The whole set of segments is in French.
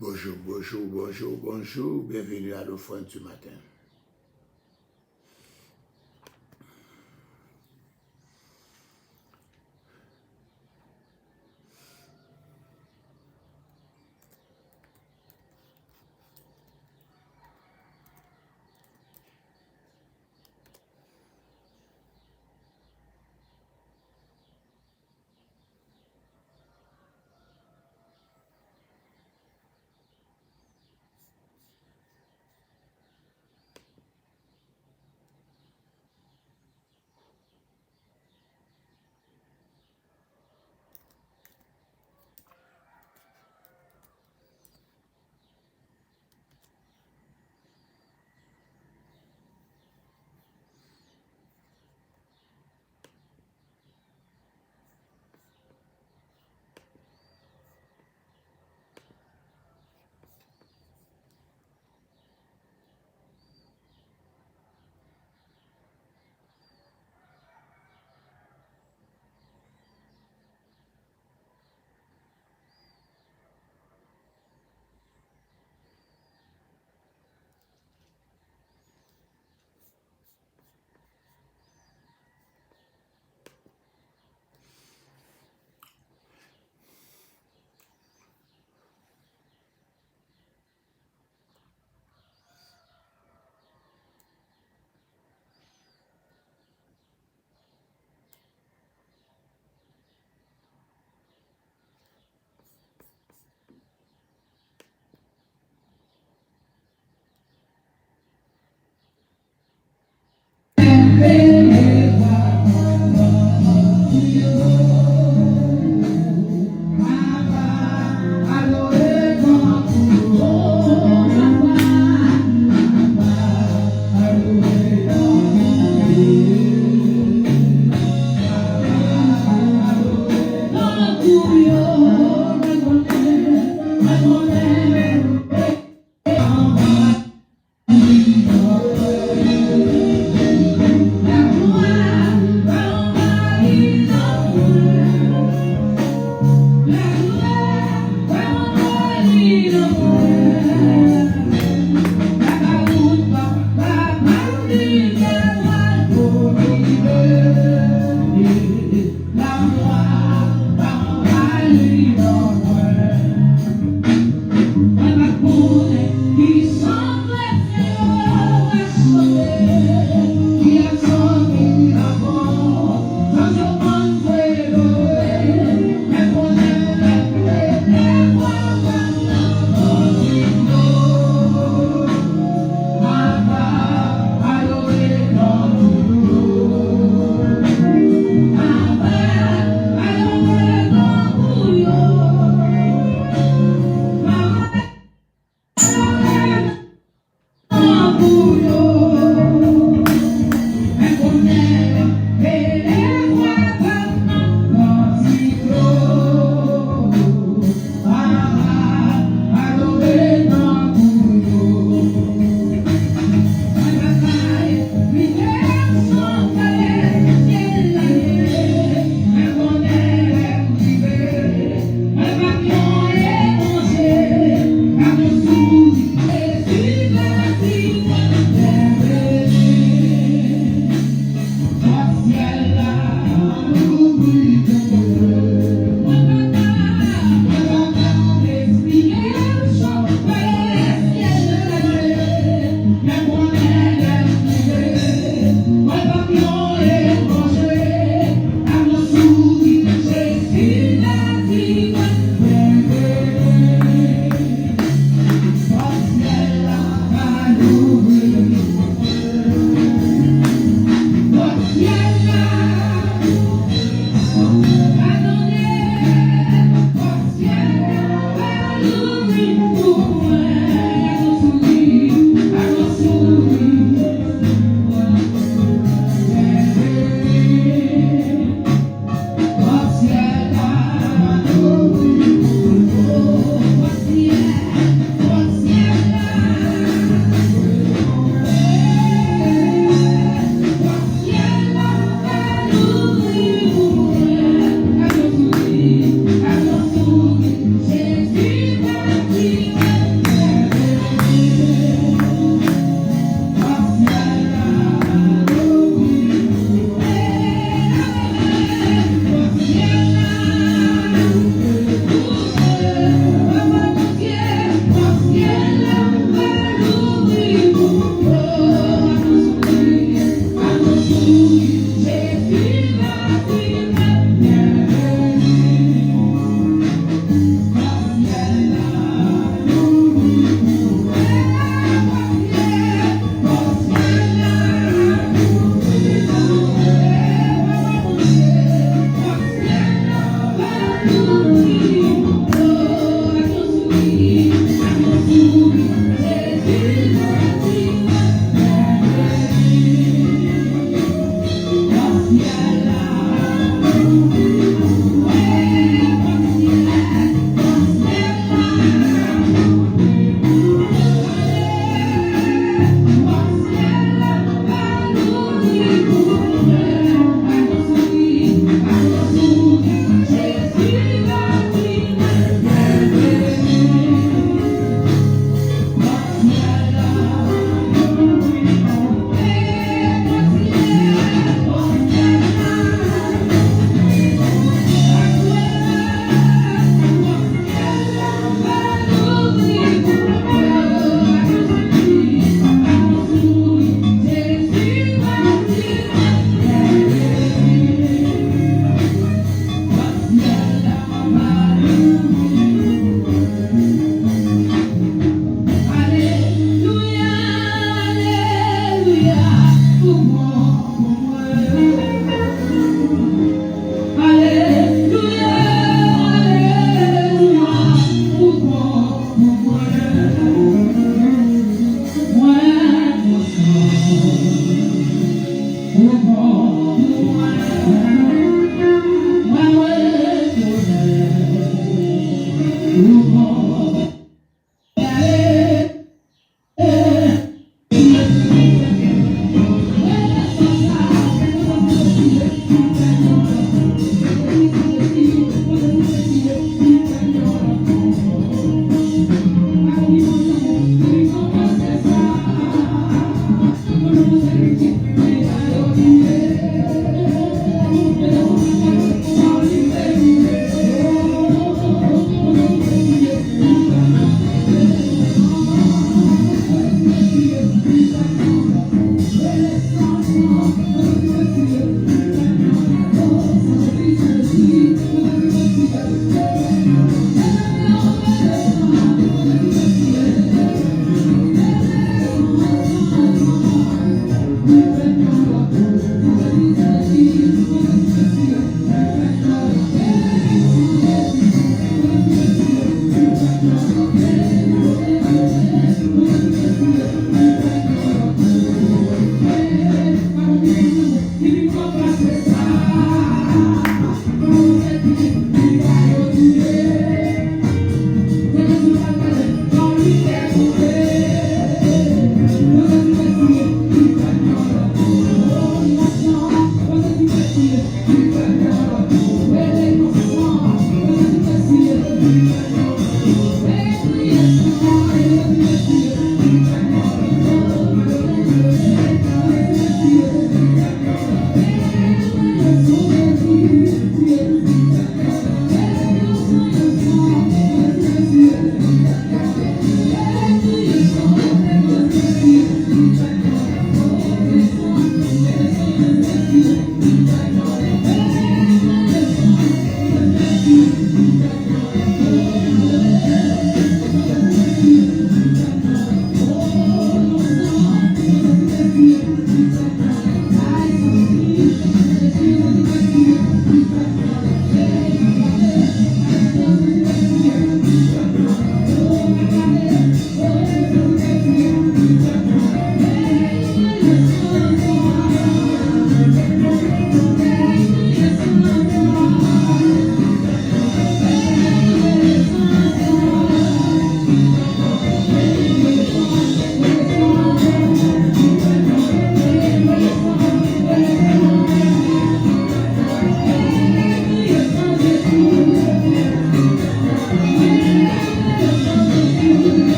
Bonjour, bonjour, bonjour, bonjour. Bienvenue à l'offrande ce matin.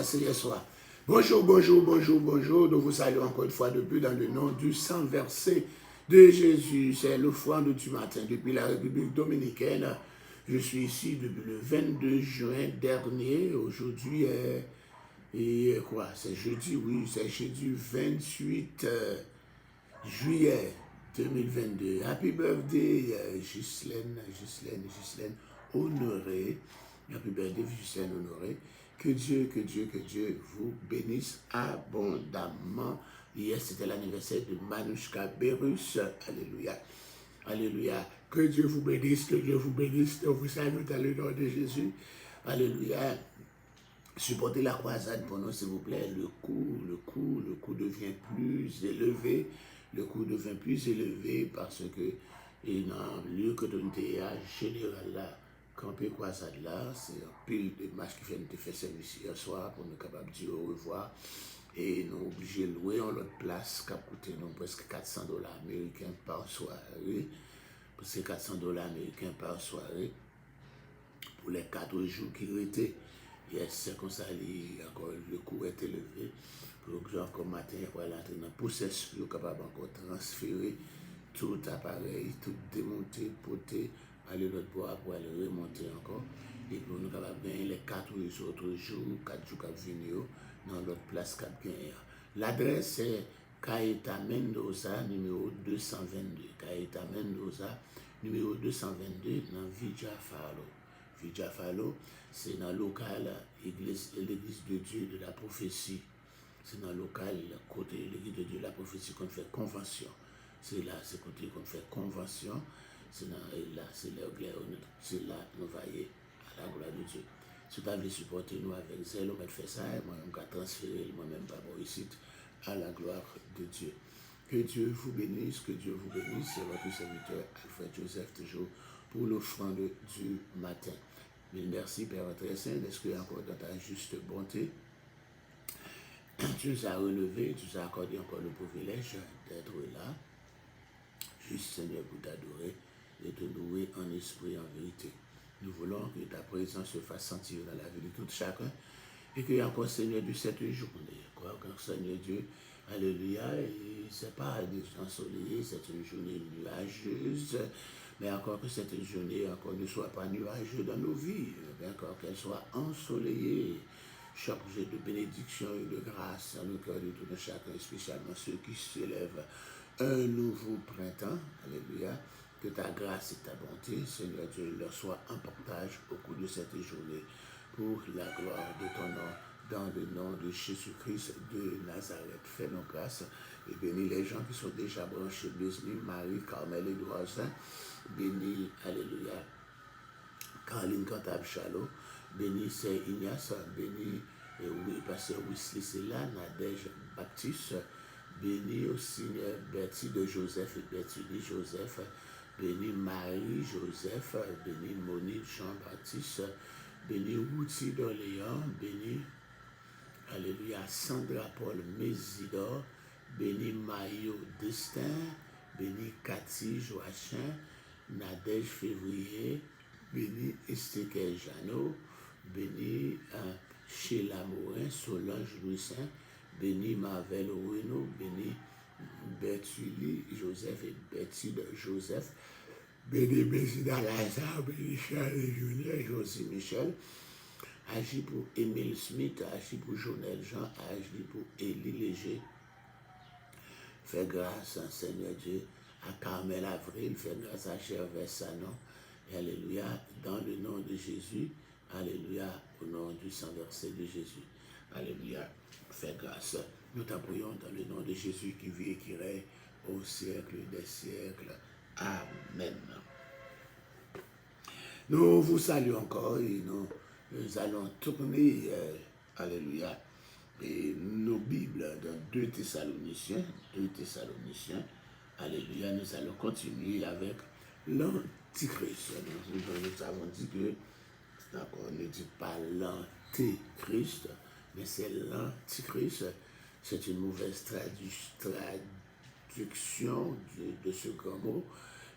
commencé hier soir. Bonjour, bonjour, bonjour, bonjour. Nous vous saluons encore une fois depuis dans le nom du sang versé de Jésus. C'est l'offrande du matin depuis la République dominicaine. Je suis ici depuis le 22 juin dernier. Aujourd'hui est quoi? C'est jeudi, oui, c'est jeudi 28 juillet 2022. Happy birthday, Ghislaine Honoré. Happy birthday, Ghislaine Honoré. Que Dieu vous bénisse abondamment. Hier, c'était l'anniversaire de Manouchka Berus. Alléluia. Alléluia. Que Dieu vous bénisse, que Dieu vous bénisse. On vous salue dans le nom de Jésus. Alléluia. Supportez la croisade pour nous, s'il vous plaît. Le coût devient plus élevé. Le coût devient plus élevé parce que il n'a lieu que de général là, camper croisade là, c'est un pile de matchs qui fait service hier soir pour nous capables de dire au revoir. Et nous obligés de louer en l'autre place qui a coûté nous presque $400 américains par soirée. C'est $400 américains par soirée pour les 4 jours qui étaient. Yes, c'est comme ça, encore le coût est élevé. Pour que encore matin, voilà, entrer dans le processus, capable encore transférer tout appareil, tout démonter, poter, aller l'autre bois pour aller remonter encore. Et pour nous capables de gagner les 4 autres jours, 4 jours qui viennent dans l'autre place 4 gagner. L'adresse est Caeta Mendoza, numéro 222. Caeta Mendoza, numéro 222, dans Villa Falo, c'est dans le local l'église de Dieu de la prophétie. C'est dans le local côté l'église de Dieu de la prophétie qu'on fait convention. C'est là, c'est côté qu'on fait convention. C'est là, c'est là, nous voyons à la gloire de Dieu. Si vous avez supporté nous avec zèle, on va faire ça, moi-même, je vais transférer moi-même par ici à la gloire de Dieu. Que Dieu vous bénisse, que Dieu vous bénisse. C'est votre serviteur Alfred Joseph, toujours pour l'offrande du matin. Mille merci, Père très saint, d'être encore dans ta juste bonté. Tu nous as relevé, tu nous as accordé encore le privilège d'être là. Juste, Seigneur, pour t'adorer et te louer en esprit et en vérité. Nous voulons que ta présence se fasse sentir dans la vie de tout chacun et qu'il y ait encore, Seigneur, de cette journée. Encore, Seigneur Dieu, alléluia, et c'est pas ensoleillé, c'est une journée nuageuse, mais encore que cette journée encore ne soit pas nuageuse dans nos vies, mais encore qu'elle soit ensoleillée, chaque jour de bénédiction et de grâce dans le cœur de tout chacun, spécialement ceux qui s'élèvent un nouveau printemps, alléluia, que ta grâce et ta bonté, Seigneur Dieu, leur soient en partage au cours de cette journée, pour la gloire de ton nom, dans le nom de Jésus-Christ de Nazareth. Fais-nous grâce et bénis les gens qui sont déjà branchés, bénis Marie, Carmel et Doisin, bénis, alléluia, Caroline Cantab Chalot, bénis Saint Ignace, bénis, Pasteur Wesley, c'est là, Nadège Baptiste, bénis aussi Bertie de Joseph et Bertie Joseph, bénis Marie Joseph, bénis Monique Jean-Baptiste, bénis Routy d'Orléans, bénis, alléluia, Sandra Paul Mésidor, bénis Mayo Destin, bénis Cathy Joachim, Nadège Février, bénis Esther Jeannot, bénis Sheila Morin, Solange Louis-Saint, bénis Marvel Renaud, bénis Bertulli Joseph et Betty de Joseph, bénis Bézina Lazare, bénis Charles Junior, Josie Michel, agis pour Émile Smith, agis pour Jonel Jean, agis pour Élie Léger. Fais grâce, Seigneur Dieu, à Carmel Avril, fais grâce à Gervais Sanon, et alléluia, dans le nom de Jésus, alléluia, au nom du sang versé de Jésus, alléluia, fais grâce. Nous t'appuyons dans le nom de Jésus qui vit et qui règne au siècle des siècles. Amen. Nous vous saluons encore et nous allons tourner, alléluia, et nos Bibles dans 2 Thessaloniciens, alléluia, nous allons continuer avec l'Antichrist. Nous avons dit que, on ne dit pas l'Antéchrist, mais c'est l'Antichrist. C'est une mauvaise traduction de ce grand mot.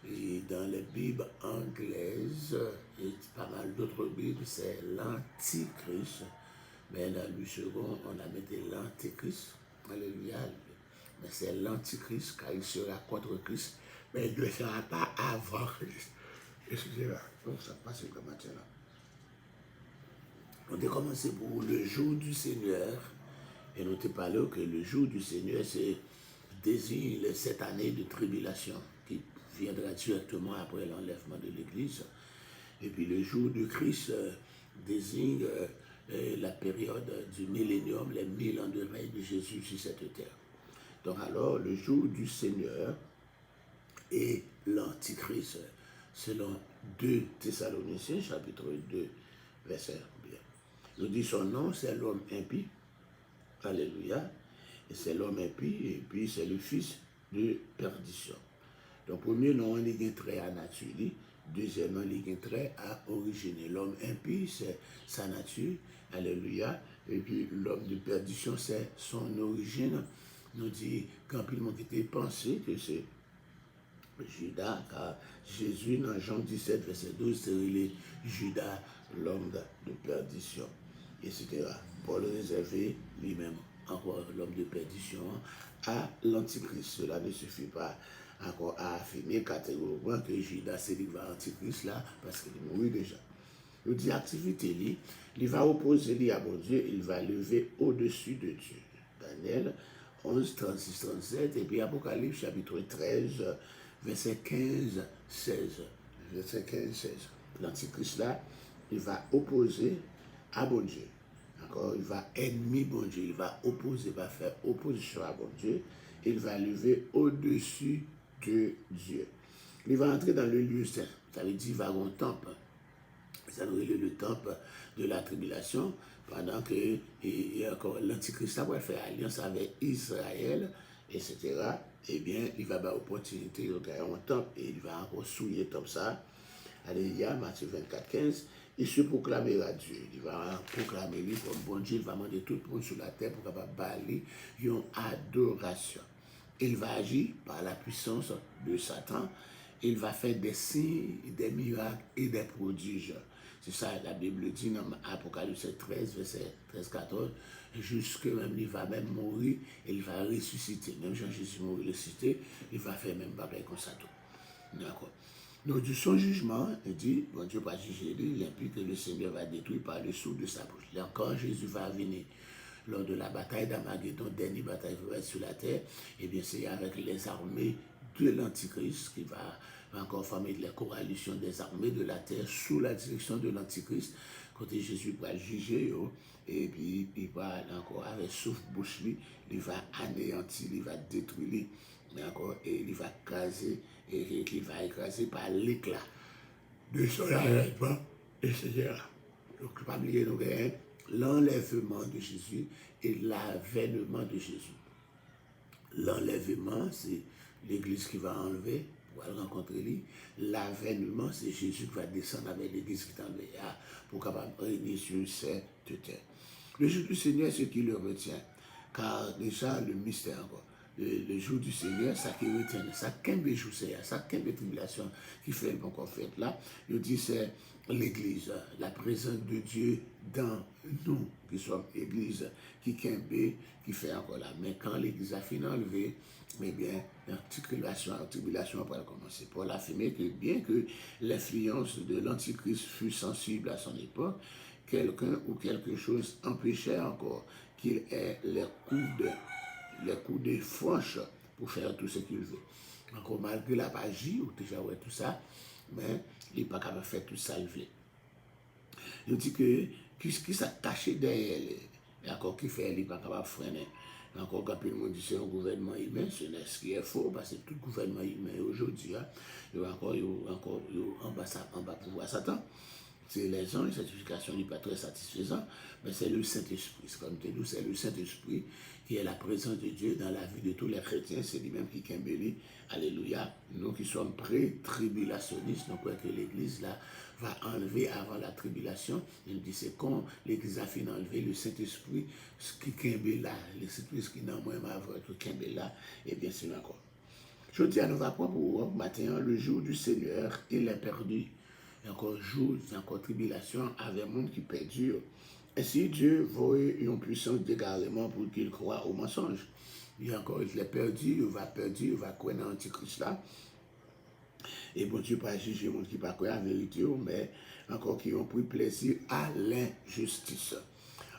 Et dans les Bibles anglaises et pas mal d'autres Bibles, c'est l'Antichrist. Mais dans le second, on a mis l'antéchrist. Alléluia. Mais c'est l'antichrist, car il sera contre Christ, mais il ne sera pas avant Christ. Excusez-moi. Donc ça passe comme maintenant. On a commencé pour le jour du Seigneur. Et nous te parlons que le jour du Seigneur, c'est désigne cette année de tribulation qui viendra directement après l'enlèvement de l'Église. Et puis le jour du Christ désigne la période du millénium, les 1000 ans de règne de Jésus sur cette terre. Donc alors, le jour du Seigneur et l'Antichrist, selon 2 Thessaloniciens, chapitre 2, verset 1. Nous dit son nom, c'est l'homme impie. Alléluia. Et c'est l'homme impie, et puis c'est le fils de perdition. Donc, premier nom, il y a un trait à nature. Deuxièmement, il y a un trait à origine. L'homme impie, c'est sa nature. Alléluia. Et puis, l'homme de perdition, c'est son origine. Nous dit, quand il m'a été pensé que c'est Judas, car Jésus, dans Jean 17, verset 12, c'est Judas, l'homme de perdition, etc. Pour le réserver lui-même, encore l'homme de perdition, à l'antichrist. Cela ne suffit pas encore à affirmer catégoriquement que Judas c'est l'antichrist là, parce qu'il est mort déjà. Il dit activité, il va opposer lui à mon Dieu, il va lever au-dessus de Dieu. Daniel 11, 36, 37, et puis Apocalypse chapitre 13, verset 15, 16. Verset 15, 16. L'antichrist là, il va opposer à bon Dieu. Encore, il va ennemi bon Dieu, il va opposer, il va faire opposition à bon Dieu, il va lever au-dessus de Dieu. Il va entrer dans le lieu saint, ça veut dire il va avoir un temple. Ça veut dire le temple de la tribulation, pendant que l'Antichrist va faire alliance avec Israël, etc. Eh bien, il va avoir l'opportunité de gagner un temple et il va encore souiller comme ça. Alléluia, Matthieu 24, 15. Il se proclamera Dieu. Il va proclamer lui comme bon Dieu. Il va demander tout le monde sur la terre pour capable baler une adoration. Il va agir par la puissance de Satan. Il va faire des signes, des miracles et des prodiges. C'est ça, la Bible dit dans Apocalypse 13, verset 13-14, jusque même il va même mourir, et il va ressusciter. Même Jean-Jésus mourit ressuscité, il va faire même pareil comme ça tout. D'accord. Donc, de son jugement, il dit, bon Dieu va juger lui, il implique que le Seigneur va détruire par le sceau de sa bouche. Là, quand Jésus va venir lors de la bataille d'Armageddon, dernière bataille qui va être sur la terre, et bien c'est avec les armées de l'Antichrist qui va encore former la coalition des armées de la terre sous la direction de l'Antichrist. Côté Jésus va juger, et puis il va encore avec souffle-bouche, il va anéantir, il va détruire, d'accord, et il va craser, et il va écraser par l'éclat de son arrêtement, etc. Donc, pas oublier l'enlèvement de Jésus et l'avènement de Jésus. L'enlèvement, c'est l'Église qui va enlever pour aller rencontrer lui. L'avènement, c'est Jésus qui va descendre avec l'Église qui est enlevée pour capable régner sur cette terre. Le jour du Seigneur, c'est ce qui le retient. Car déjà, le mystère, le jour du Seigneur, ça qui retient, ça qu'un jour c'est, ça qu'un tribulation qui fait bon qu'on fait là, il dit c'est l'Église, la présence de Dieu dans nous, qui sommes Église, qui fait encore là. Mais quand l'Église a fini enlevé, mais bien, la tribulation va commencer. Pour l'affirmer que bien que l'influence de l'Antichrist fut sensible à son époque, quelqu'un ou quelque chose empêchait encore qu'il ait les coups de franche pour faire tout ce qu'il veut. Encore malgré la magie, ou déjà ouais, tout ça, mais il n'est pas capable de faire tout ça, il veut. Il dit que qui s'est caché derrière, encore qui fait, il n'est pas capable de freiner. Encore quand le monde dit c'est un gouvernement humain, ce qui est faux, parce que tout gouvernement humain aujourd'hui, il y a encore en bas pouvoir Satan. C'est les gens, les certifications n'est pas très satisfaisant, mais c'est le Saint-Esprit. Comme tu dis, c'est le Saint-Esprit qui est la présence de Dieu dans la vie de tous les chrétiens. C'est lui-même qui embellit. Alléluia. Nous qui sommes pré-tribulationnistes, nous croyons que l'Église là va enlever avant la tribulation. Il dit c'est quand l'Église a fini d'enlever le Saint-Esprit, ce qui embellit là, le Saint-Esprit qui n'a moins à voir que qui embellit là, et bien sûr encore. Je dis à nous va prendre pour matin le jour du Seigneur, il est perdu. Et encore jour, encore tribulation, avec un monde qui perdure, Ainsi, Dieu voit une puissance d'égarement pour qu'il croit au mensonge. Il y a encore, il est perdu, il va croire dans l'antichrist là. Et bon Dieu pas juger les gens qui ne pas croire à la vérité, mais encore qui ont pris plaisir à l'injustice.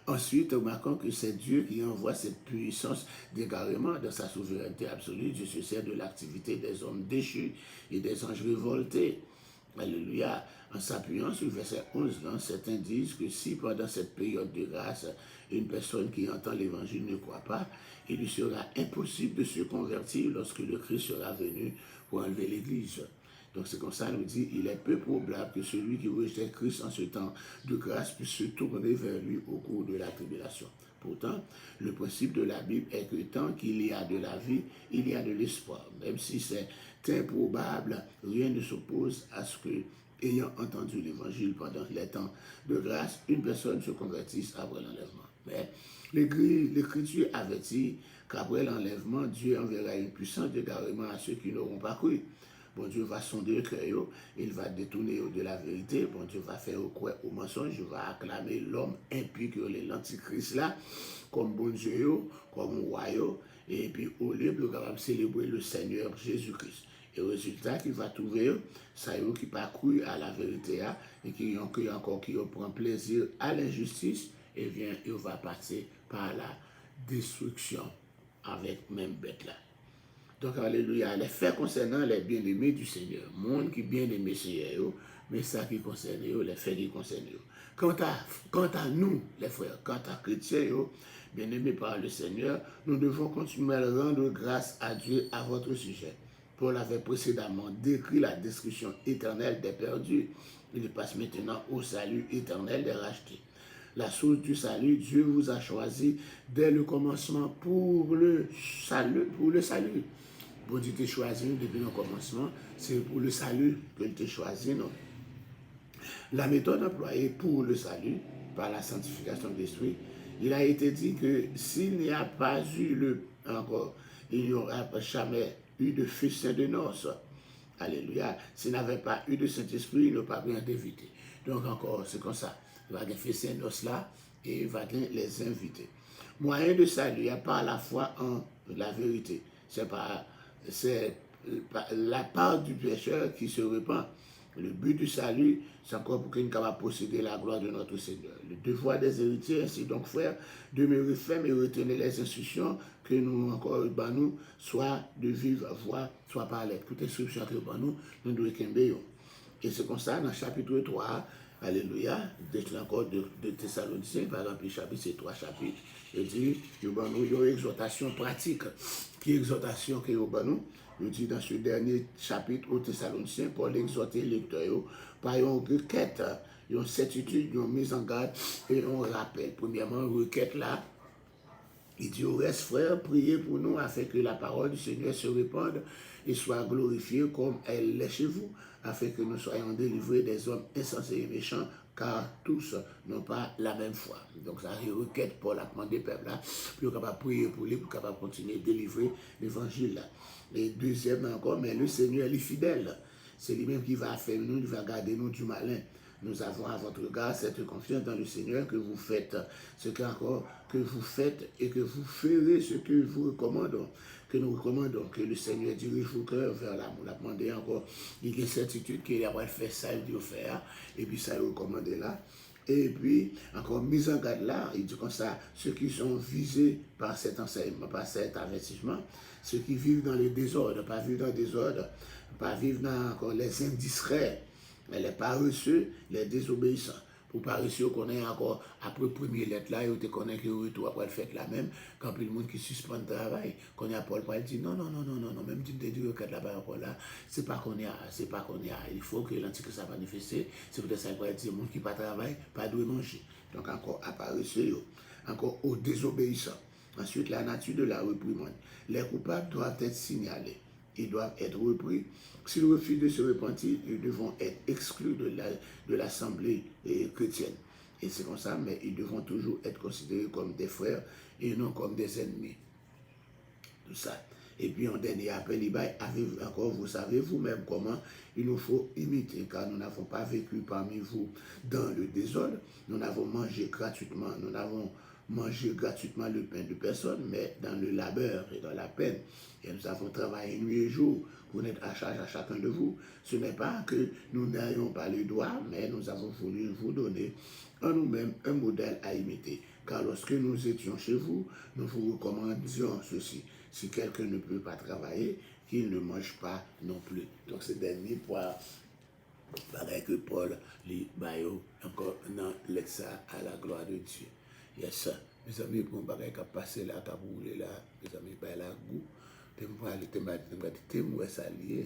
Ensuite, remarquons que c'est Dieu qui envoie cette puissance d'égarement dans sa souveraineté absolue. Dieu se sert de l'activité des hommes déchus et des anges révoltés. Alléluia. En s'appuyant sur le verset 11, certains disent que si pendant cette période de grâce, une personne qui entend l'évangile ne croit pas, il lui sera impossible de se convertir lorsque le Christ sera venu pour enlever l'Église. Donc c'est comme ça, nous dit, il est peu probable que celui qui rejette Christ en ce temps de grâce puisse se tourner vers lui au cours de la tribulation. Pourtant, le principe de la Bible est que tant qu'il y a de la vie, il y a de l'espoir. Même si c'est improbable, rien ne s'oppose à ce que, ayant entendu l'évangile pendant les temps de grâce, une personne se convertisse après l'enlèvement. Mais l'Écriture avertit qu'après l'enlèvement, Dieu enverra une puissance d'égarement à ceux qui n'auront pas cru. Bon Dieu va sonder le cœur, il va détourner de la vérité, bon Dieu va faire croire au mensonge, il va acclamer l'homme impie que l'antichrist là, comme bon Dieu, comme roi, et puis au lieu de célébrer le Seigneur Jésus-Christ. Et au résultat, qu'il va trouver, ça y est, qui pas cru à la vérité, et qui prend plaisir à l'injustice, et bien, il va passer par la destruction avec même bête là. Donc, alléluia, les faits concernant les bien-aimés du Seigneur, monde qui bien-aimé Seigneur, mais ça qui concerne eux, les faits qui concernent eux. Quant à nous, les frères, quant à chrétiens, bien-aimés par le Seigneur, nous devons continuer à rendre grâce à Dieu à votre sujet. Paul avait précédemment décrit la destruction éternelle des perdus. Il passe maintenant au salut éternel des rachetés. La source du salut, Dieu vous a choisi dès le commencement pour le salut. Bon Dieu t'a choisi depuis le commencement, c'est pour le salut qu'il t'a choisi, non? La méthode employée pour le salut, par la sanctification de l'esprit, il a été dit que s'il n'y a pas eu il n'y aura jamais eu de festin de noces. Alléluia. S'il n'avait pas eu de Saint-Esprit, il n'a pas bien d'inviter. Donc encore, c'est comme ça. Il va faire ces noces là et il va les inviter. Moyen de salut, il n'y a pas à la foi en la vérité. C'est la part du pécheur qui se répand. Le but du salut, c'est encore pour qu'il soit capable de posséder la gloire de notre Seigneur. Le devoir des héritiers, ainsi donc, frères, demeurer ferme et retenir les instructions que nous, encore, nous, soit de vivre voix, soit par lettre. Toute instruction que nous devons qu'aimer. Et c'est comme ça, dans le chapitre 3, alléluia, encore de Thessaloniciens, par exemple, chapitre, c'est 3 chapitres, il dit, il y a une exhortation pratique. Qui est exhortation que nous? Il dit dans ce dernier chapitre aux Thessaloniciens, Paul exhorte les lecteurs par une requête, une certitude, une mise en garde et un rappel. Premièrement, une requête là, il dit au reste, frères, priez pour nous afin que la parole du Seigneur se répande et soit glorifiée comme elle l'est chez vous, afin que nous soyons délivrés des hommes insensés et méchants, car tous n'ont pas la même foi. Donc ça, c'est une requête pour la demande des peuples là, pour capable prier pour lui, pour capable continuer à délivrer l'évangile là. Et deuxièmement encore, mais le Seigneur est fidèle. C'est lui-même qui va faire nous, il va garder nous du malin. Nous avons à votre regard cette confiance dans le Seigneur que vous faites ce que vous faites et que vous ferez ce que vous recommandons, que nous recommandons, que le Seigneur dirige vos cœurs vers l'amour. La demandé encore, il y a une certitude qu'il a fait ça, il doit faire, et puis ça est recommandé là. Et puis, encore mise en garde là, il dit comme ça, ceux qui sont visés par cet enseignement, par cet avertissement, ceux qui vivent dans le désordre, pas vivre dans le désordre, pas vivre dans encore les indiscrets, mais les paresseux, les désobéissants. Pour paresseux, on connaît encore, après la première lettre là, on connaît que le retour après le fait la même, quand il y a des gens qui suspendent le travail, quand il y a Paul dit non, même si tu me dis que là-bas encore là, c'est pas qu'on y a, il faut que l'antichrist soit manifesté, c'est peut-être ça qu'il dit, les gens qui ne travaillent pas doivent manger. Donc encore à paresseux, encore aux désobéissants. Ensuite, la nature de la réprimande. Les coupables doivent être signalés. Ils doivent être repris. S'ils refusent de se repentir, ils devront être exclus de l'assemblée chrétienne. Et c'est comme ça, mais ils devront toujours être considérés comme des frères et non comme des ennemis. Tout ça. Et puis en dernier appel, encore, vous savez vous-même comment il nous faut imiter, car nous n'avons pas vécu parmi vous dans le désordre, nous avons mangé gratuitement, nous avons mangé gratuitement le pain de personne, mais dans le labeur et dans la peine. Et nous avons travaillé nuit et jour pour être à charge à chacun de vous. Ce n'est pas que nous n'ayons pas le droit, mais nous avons voulu vous donner en nous-mêmes un modèle à imiter. Car lorsque nous étions chez vous, nous vous recommandions ceci. Si quelqu'un ne peut pas travailler, qu'il ne mange pas non plus. Donc c'est dernier point pareil que Paul lit bayo encore dans l'exa à la gloire de Dieu. Yes, mes amis, pour bagay qui a passé là, qui a roulé là, mes amis, par la goût, t'aimes ça lié.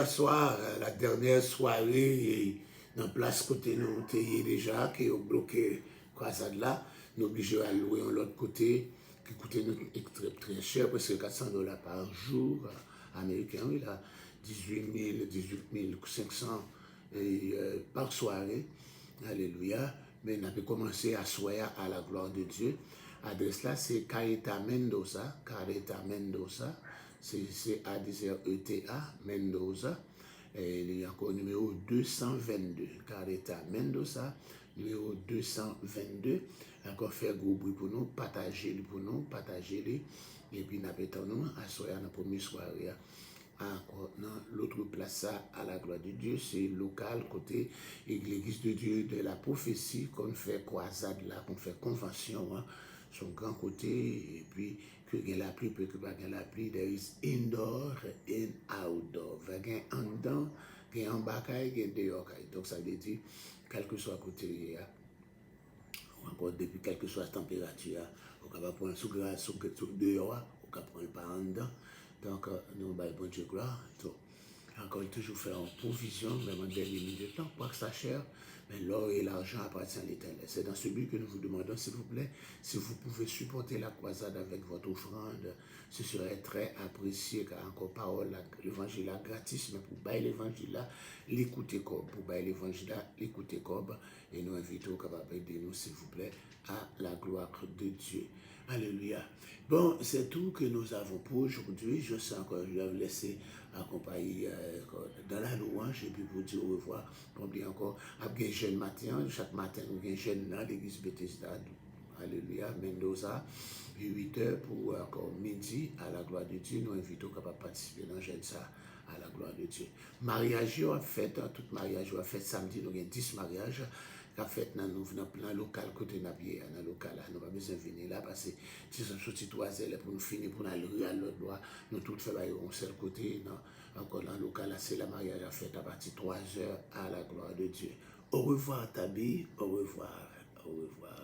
soir, la dernière soirée, dans la place côté nous t'ayez déjà, qui ont bloqué croisade là, nous obligés à louer de l'autre côté, qui coûtait nous très, très cher, parce que $400 par jour, américain, oui, là, 18 500 par soirée. Alléluia. Mais on a pu commencer à soyer à la gloire de Dieu. Adresse là, c'est Careta Mendoza. Careta Mendoza. C'est C-A-D-R-E-T-A, Mendoza. Et il y a encore numéro 222. Careta Mendoza, numéro 222. Encore faire gros bruit pour nous, partager pour nous, partager. Et puis, nous avons à soyer dans la première soirée. Encore dans l'autre place à la gloire de Dieu, c'est local côté église de Dieu de la prophétie qu'on fait croisade là, qu'on fait convention son grand côté et puis que gagne la pluie peut que pas gagne la pluie, there is indoor and outdoor, va gagne en dedans, gagne en bas gagne dehors, donc ça veut dire quel que soit côté ou encore depuis quelle que soit la température, on va prendre sous dehors, on va prendre par en dedans. Donc, nous, bon Dieu, gloire. Encore toujours faire une provision, même en dernier minute de temps, pas que ça cher, mais l'or et l'argent appartiennent à l'Éternel. C'est dans ce but que nous vous demandons, s'il vous plaît, si vous pouvez supporter la croisade avec votre offrande, ce serait très apprécié, car encore parole, l'évangile là gratis, mais pour bailler l'évangile là, l'écouter comme, pour bailler l'évangile là, l'écouter comme, et nous invitons capable aider nous, s'il vous plaît, à la gloire de Dieu. Alléluia. Bon, c'est tout que nous avons pour aujourd'hui. Je sens que je vais vous laisser accompagner dans la louange et puis vous dire au revoir. Oubliez encore, après jeune matin, chaque matin, nous avons jeune dans l'église Bethesda. Alléluia, Mendoza, 8h pour encore midi à la gloire de Dieu. Nous invitons à participer dans jeune ça à la gloire de Dieu. Mariage, on a fait, tout mariage, on a fait samedi, nous avons 10 mariages. Qu'a fait dans le plan local côté Nabier, dans le local, nous pas besoin de venir là parce que si on sorti 3 heures pour nous finir pour aller à l'autre bois, nous tout fait un seul côté, encore dans le local, c'est la mariage à fait à partir de 3 heures à la gloire de Dieu. Au revoir Tabi, au revoir, au revoir.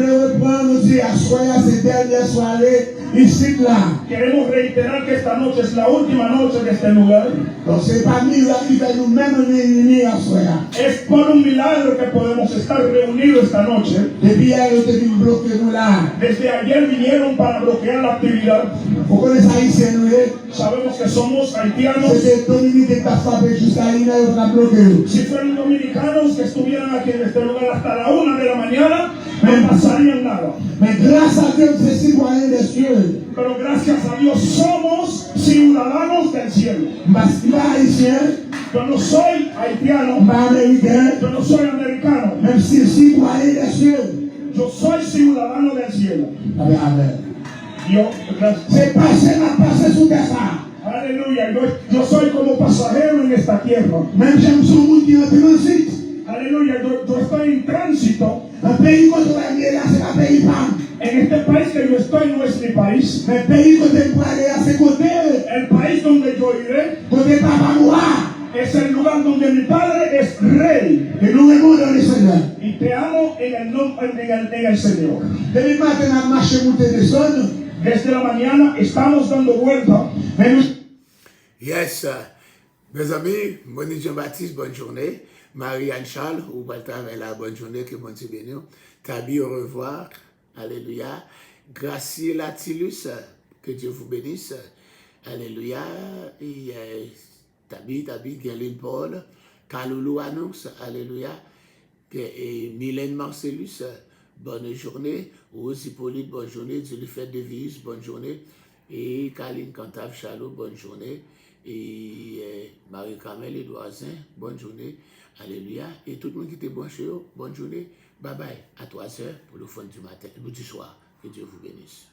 voulons reprendre, nous dire, à soyez cette dernière soirée, ici, là. Queremos reiterar que esta noche es la última noche de este lugar. Donc, c'est pas miracle qui fait nous-mêmes réunir à soirée. Es por un milagro que podemos estar reunidos esta noche. Depuis hier, ils étaient venus bloquer nous là. Desde ayer vinieron para bloquear la actividad. Vous connaissez haïtien, nous, Sabemos que somos haitianos. c'était Dominique qui t'a frappé jusqu'à une heure, on a bloqué. Si fueran dominicanos que estuvieran aquí en este lugar hasta la 1 de la mañana, no pasarían nada. Mais grâce à Dieu, c'est citoyen des cieux. Pero gracias a Dios somos ciudadanos del cielo. Parce qu'il est haïtien, Yo no soy haitiano, pas américain, yo no soy americano, même si citoyen des cieux. yo soy ciudadano del cielo. Amen, amen. Yo, gracias. C'est passé, m'a passé sous terre ça. Aleluya, yo soy como pasajero en esta tierra. Même j'aime son monde qui est en transit. Aleluya, yo estoy en tránsito. Un pays qu'on doit aller là, c'est un pays pas. En este país que yo estoy no es mi país. Un pays qu'on doit aller à ses côtés. El país donde yo iré Côté papa noir. es el lugar donde mi padre es rey. Et nous aimons dans le Seigneur. Y te amo en el Señor. Depuis le matin, on a marché monter des zones. Desde la mañana estamos dando vuelta. Yes, mes amis, Monique Jean-Baptiste, bonne journée. Marie-Anne Charles, ou la bonne journée, que mon Dieu bénisse. Tabi, au revoir. Alléluia. Graciela Tilus, que Dieu vous bénisse. Alléluia. Et Tabi, Galen Paul, Kaloulou Annonce, Alléluia. Et Mylène Marcellus, bonne journée. Aussi Hippolyte, bonne journée. Dieu lui fait de Vius, bonne journée. Et Kaline Cantav Chalot, bonne journée. Et Marie-Camille Edouardin, bonne journée. Alléluia. Et tout le monde qui était branché, bonne journée. Bye bye. À 3 heures pour le fond du matin, du soir. Que Dieu vous bénisse.